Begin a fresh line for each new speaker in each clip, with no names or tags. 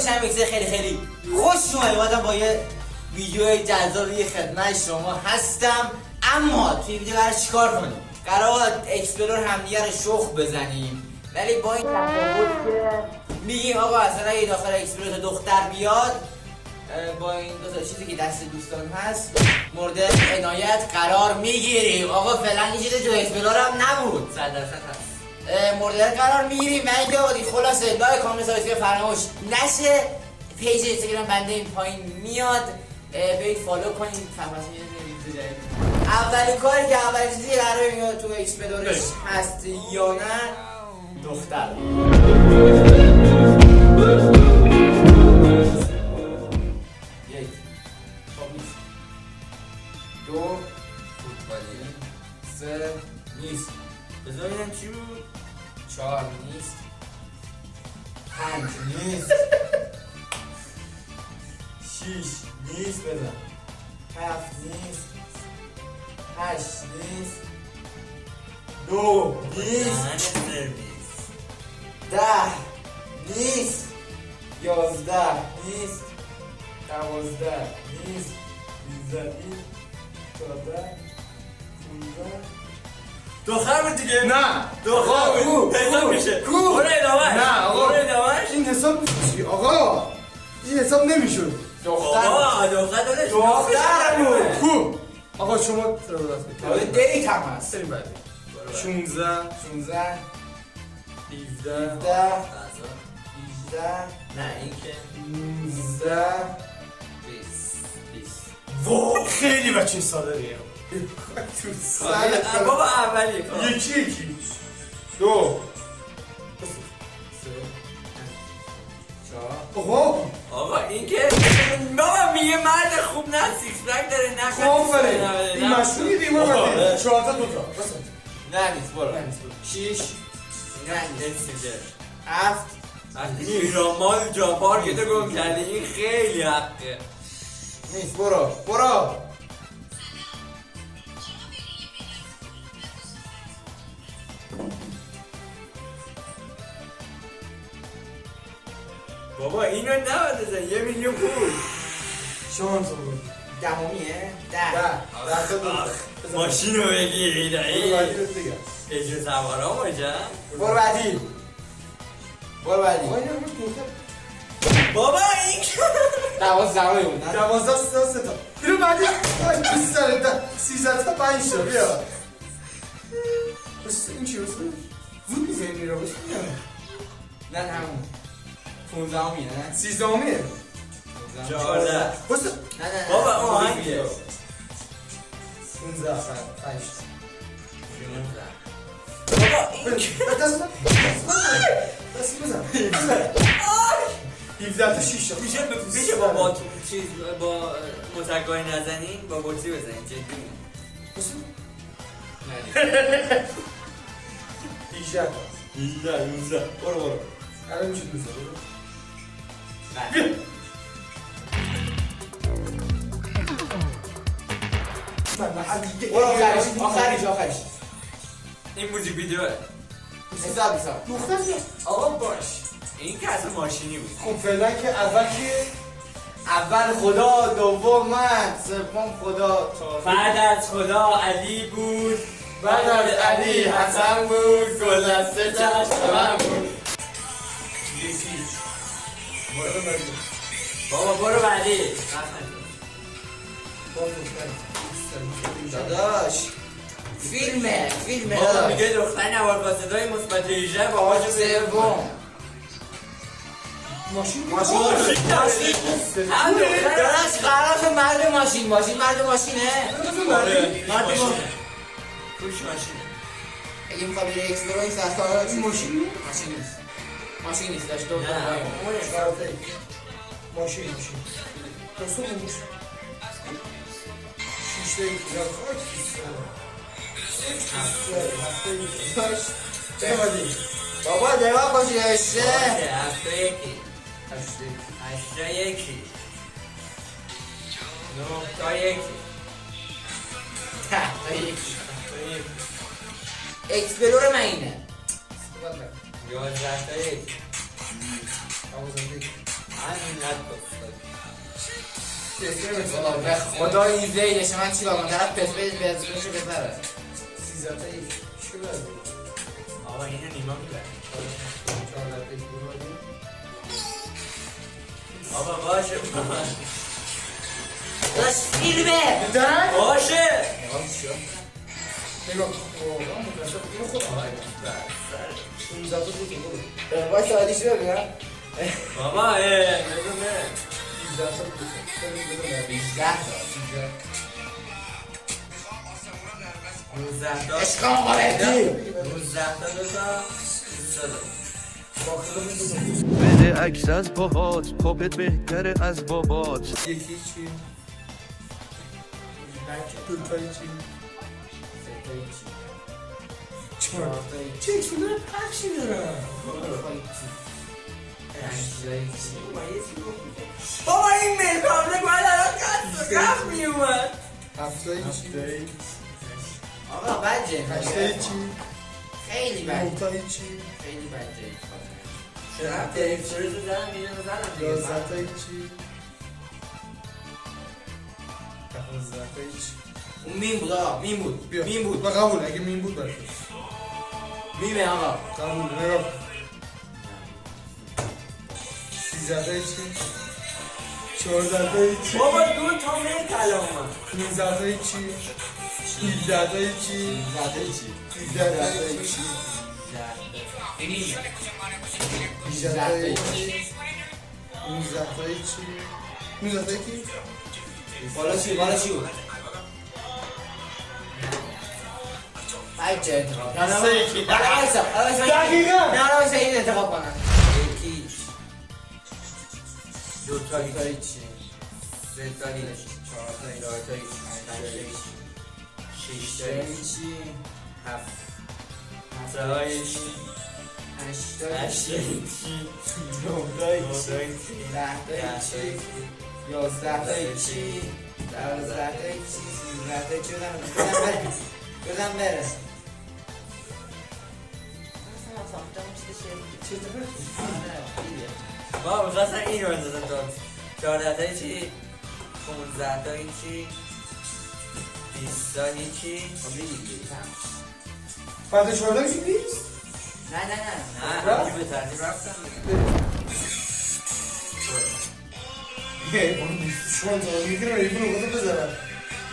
میشم میکسر خیلی خوش اومدم با یه ویدیو جذابی خدمت شما هستم. اما توی ویدیو قرار چیکار کنیم؟ قرار اکسپلور همدیگه رو شخ بزنیم، ولی با این تفاوت که میگیم آقا اصلا یه داخل اکسپلور دختر بیاد با این دو تا چیزی که دست دوستان هست مورد عنایت قرار میگیریم. آقا فعلا این چیز جو اکسپلور هم نبود، 100% هست. مورد قرار میگیریم. من که خلاصه لایک کامنت سابسکرایب فراموش نشه. پیج اینستاگرام بنده این پایین میاد، برید فالو کنید. اولین کاری که اولین چیزی قراره میاد تو اکسپلورش هست یا نه دختر. یک تابیس، دو فوتبالی، سه نیست، بذار ببینم چی بود، چهار نیست، پنج نیست، شیش نیست، بزن، هفت نیست، هشت نیست، دو نیست، ده نیست، یازده نیست، دوازده نیست، سیزده نیست، چهارده، پونزده.
دختر بود دیگه؟
نه
دختر بود. حساب میشه. برو ادامهش.
نه آقا،
برو ادامهش.
این حساب میشه آقا، این حساب نمیشد.
بابا دختر دادش
دختر بود.
کو آقا شما چرا راست میگید؟
آقا دیت هم هست.
بریم بعدی. 16
16
17
17 18
نه این که
19 20.
وا خیلی بچه ساده‌ایه.
بابا اولی کار.
یکی دو
سه چهار.
آقا
آقا این که بابا میگه مرد خوب نه سیکس پک داره نه
آفرین این مشروعی دیگه بعد 4 تا 2 تا
نه نیست برو. 6 نه نیست 7
پیرامال جابار که تو گم کردی این خیلی حقه
نیست برو.
بابا اینو نباید بزن 1 میلیون پول
شانس آورد.
دهمیه؟ ده.
10 تا 2 تا
ماشینو بگیری دایی
بعدی رو دیگه
اجو سوارا باجم
برو بعدی.
آقا اینو بود
بابا این که
12 بود.
12 3 تا اینو بعدی 13 تا 5 تا بیا بس این چی هست؟ زود میزنی رو بس
نه همون 15 میه نه
13 میه
14
بس
نه
بابا آهنگه
15 5
بابا این که
دست بزن 17 تا 6 تا
میشه با تو چیز با متقای نزنین با برسی بزنین جدی
بس 18 تا
19
برو الان میشه 12
برو آخریش
این موزیک ویدیوه
حساب
دختر
آقا باش این که اصلا ماشینی بود
خب فعلا که اول که
اول خدا، دوم من، سوم خدا،
بعد از خدا علی بود
بعد از علی حسن بود، گلدسته چشم بود.
بابا برو بعدی
داداش فیلمه
بابا میگه دختر نوار با صدای مثبت 18 با آج
سوم
ماشین
هم دختر
داداش قرار مرد ماشینه مرد ماشینه
کوش ماشینه
اگه میخواه بیره اکسپلور این سرکار
این ماشین
ماشین نیست داشت دو
نه
ماشین دستو نموش 6 تا
بابا دوا باشی اشته
هفته یکی 8 یکی 9 تا یکی
اکسپلور من اینه
11 تا یک همینقدر
بابا به خدا این ویلشه من چی باقم طرف پسپیل بزنشو بذاره
13 تا چی برده؟
آقا اینو نیما میگه
14 پیش بودیم.
آقا باشه
داشت فیلمه
درک؟
باشه
نگاه واقعا متاسف اینو خود آقای 16 تا بود برو
باید سوادیش ببینم
بابا بگو نه
17 تا بود
18 تا
19 تا
اشکال قابلتی
19 تا دوتا 20 تا
بده عکس از باهات پاپت بهتره از بابات
یکی چی؟ دوتایی چی؟ چهار چه چونه پخشی دارم
بابا این میل کامله باید الان کف میومد
هفتایی چی؟
آقا بجه
هشتایی چی؟
خیلی بجه
نهتایی چی؟
خیلی بجه
چرا دیکتوری تو زنم میدونم زنم دیگه
11 تایی چی؟ 12 تایی چی؟
اون میم بود آقا میم بود
بیا
میم بود
و قبول اگه میم بود برکن
میمه آقا
قبول نگاه 13 تایی چی؟ 14 تایی چی؟
بابا دو تا میل طلا اومد
19 تایی چی؟ 17 تایی چی؟
زده چی
17 تایی چی؟ 18 تایی چی؟ 19 تایی چی؟ 19 تایی کی؟
بالا چی بود بجه انتخاب
سه یکی.
دقیقا نه نه این انتخاب کنم
یکی دو تایی
تایی چی
سه تایی چهار تایی چهار تایی پنج تایی شش تایی
چی
هفت تایی
هشت
هشت
تایی
تایی
چی 10 تایی چی 11 تایی چی 12 تایی چی 13 تایی چی بزن بره
بابا میخواستم این رو بندازم تو 14 تایی چی 15 تایی چی 20 تایی چی
بعد 14 چی نیست؟
نه
نه همینجور به ترتیب رفتم
شما تو میگیرم ایبون رو خودت بزنم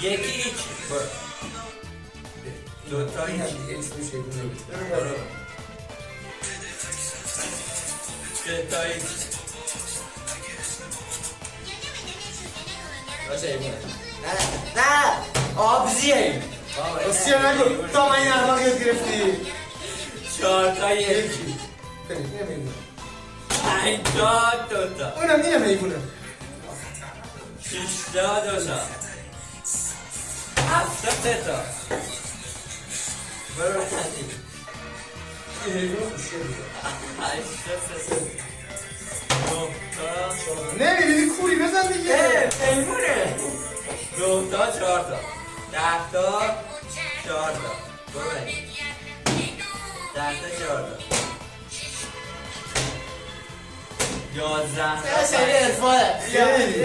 یکی چی برو دو تایی
این
چی
هم اسمش ایبون رو
برو سه تایی
باشه ایمونه نه آبزیه
بسیار نگو تا من این احمق یاد گرفتی
چهار تایی
یکی بریم اینم ایبونه
پنج تا دو تا
اونم اینم ایبونه
6 تا دو تا 7 تا سه تا برو بخندی
این ایبونه خوشگل بود
8 تا سه تا 9 تا
نمیدونی کوری بزن دیگه
پیمونه 9 تا 4 تا 10 تا 4 تا برو بریم 10 تا 4 تا 11 تا
خیلی ارفانه
خیلی.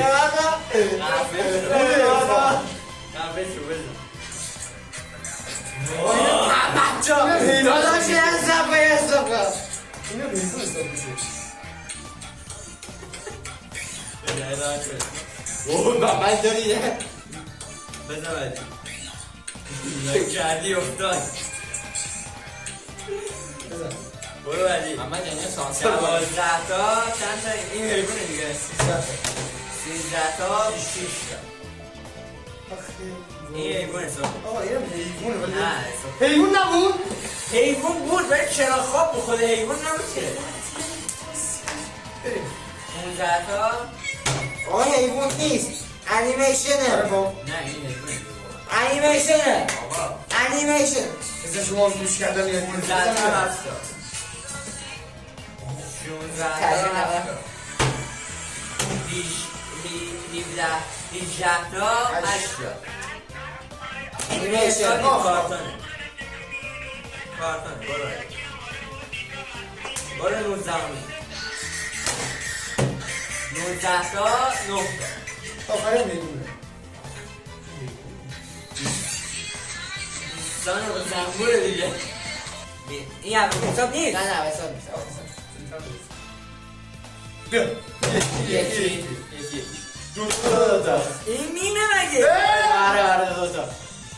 قبلش رو بزن
داداش حساب
اینم ایبون حساب میشه
اوه من داریه
بزن بعدی کردی افتاد
بزن
برو بعدی
محمد جان یه سانسر باید
12 تا چند تا این حیوانه دیگه 13 تا 6 تا این حیوان حساب
آقا اینم حیوانه ولی
نه حساب
حیوان نبود
حیوان بود ولی چرا خواب به خود حیوان نبود که
بریم
15 تا
آقا حیوان نیست انیمیشنه
با
نه این حیوانه
انیمیشنه
آقا
انیمیشن
مثل شما گوش کردن یعنی
15 تا 7 تا 16 تا 7 تا 18 تا 8 تا
انیمیشن
کارتونه برو 19 19 تا 9 تا
آخر میدونه
زن رو زنبوره دیگه این همه حساب نیست
نه حساب نیست
بیا
یکی
دو تا
این میمه مگه
آره دو تا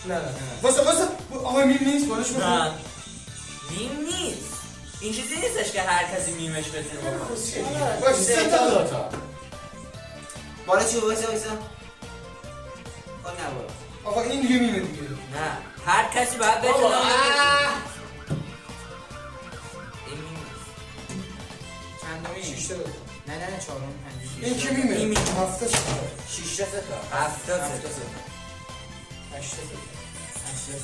نه واسه آقا میم نیست بالش بکن
نه میم نیست این چیزی نیستش که هر کسی میمش بتونه بکنه
باشه سه تا دو تا
بالا چی وایسا خب نبارو
آقا این دیگه میمه دیگه
نه هر کسی باید بتونه
بابا
این میم نیست
چندمی؟
6 تا
نه چهارم پنجم
این که میمه
این میمه.
7 تا
6 تا
70
8 تا
8 تا
8 تا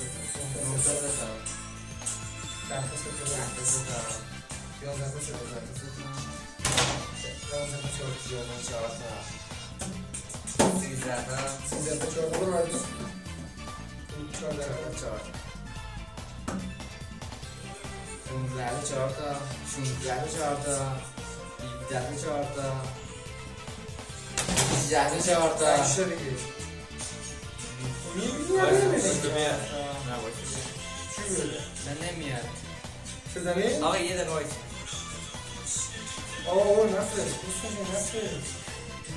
9 تا
10 تا 11 تا 12 تا
13 تا
13 تا 14 برو بعدی 14
15 4 تا 16 4 تا 17 4 تا 18 4 تا
8 تا دیگه میمه چی بوده؟
من نمیاد
چه زنی؟
آقا یه دقیقه وایس
آقا نفرست نفرست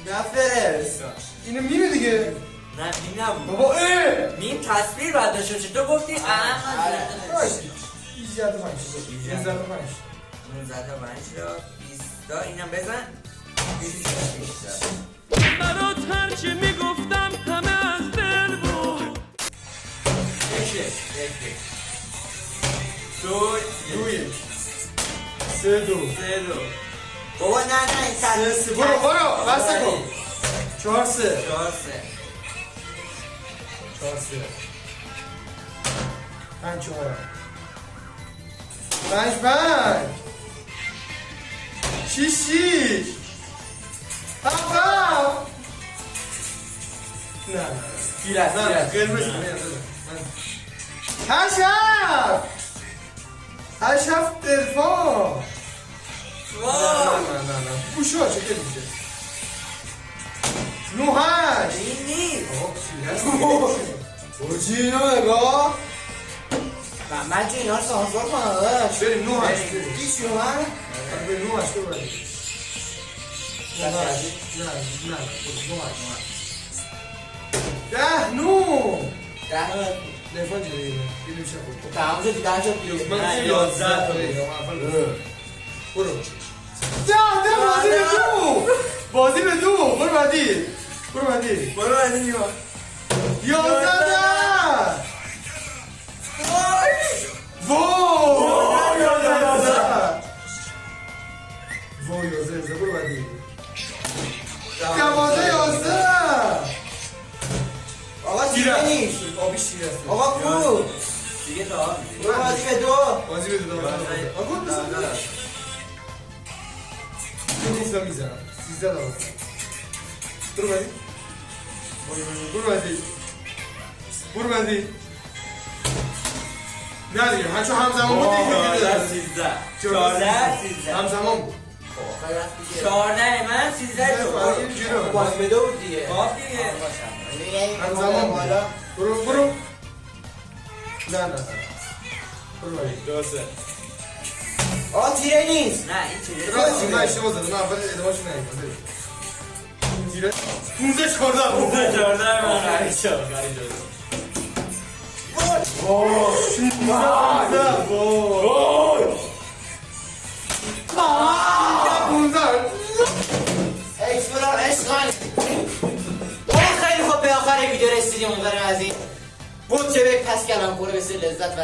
نفرست
اینو میمه دیگه
نه میم نبود
بابا
میم تصویر باید داشته باشه تو گفتی
باشه 18 تا 5 19 تا 5
19 تا 5 تا 20 تا اینم بزن 20 تا
برات هرچی میگفتم همه از دل بود
سه دو
بابا نه این
سه برو بسته کن 4 3
4
5 4 5 5 6 6 7 نه
گیر است
قرمز 8 7 تلفن نه بوشو چه میشه 9 8
این نیست
اوجی اینو نگاه
من چه اینا رو سانسور کنم داداش
بریم 9 8
هیچ رو من
بریم 9 8 بریم نه 9
ده
تلفن جدیده یه نمیشه بود
تمام شد 10 شد
من
نه،
11 تا برو ده بازی به دو برو بعدی
برو بعدی نیما
11 وای 11 برو بعدی 11
آقا چیزه نیست
آبی شیر است
آقا کو
دیگه تا
برو بازی به دو
بازی به دو آقا بزن این نیست میزنم 13 دارم برو بعدی برو بعدی نه دیگه هرچه همزمان بود دیگه
13 14 13
همزمان بود
14 من 13 تو
بازی به دو بود دیگه
خب دیگه
همزمان بود برو نه برو بعدی
درسته
آقا تیره نیست
نه این چیزه
راستی من اشتباه زدم من اول ادامه‌شو نگیدم تیره 15 14
14 من
غریب شد اکسپلور عشقان خیلی خوب به آخر ویدیو رسیدیم امیدوارم از این بود که به پس کلام کنه بسید لذت و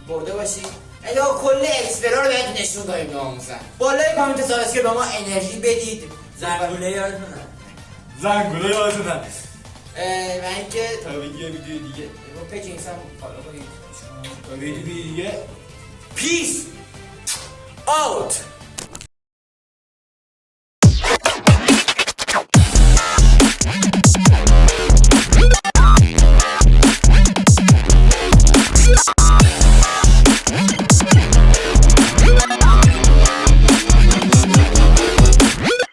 برده باشید اگه کل اکسپلور رو بهت نشون داریم ناموسن بالای کامنت سابسکرایب که به ما انرژی بدید
زنگوله یادتونه
زنگوله یادتونه و اینکه
تا ویدیو دیگه
با پیج اینسان فالو کنید
تا ویدیو دیگه
پیس آوت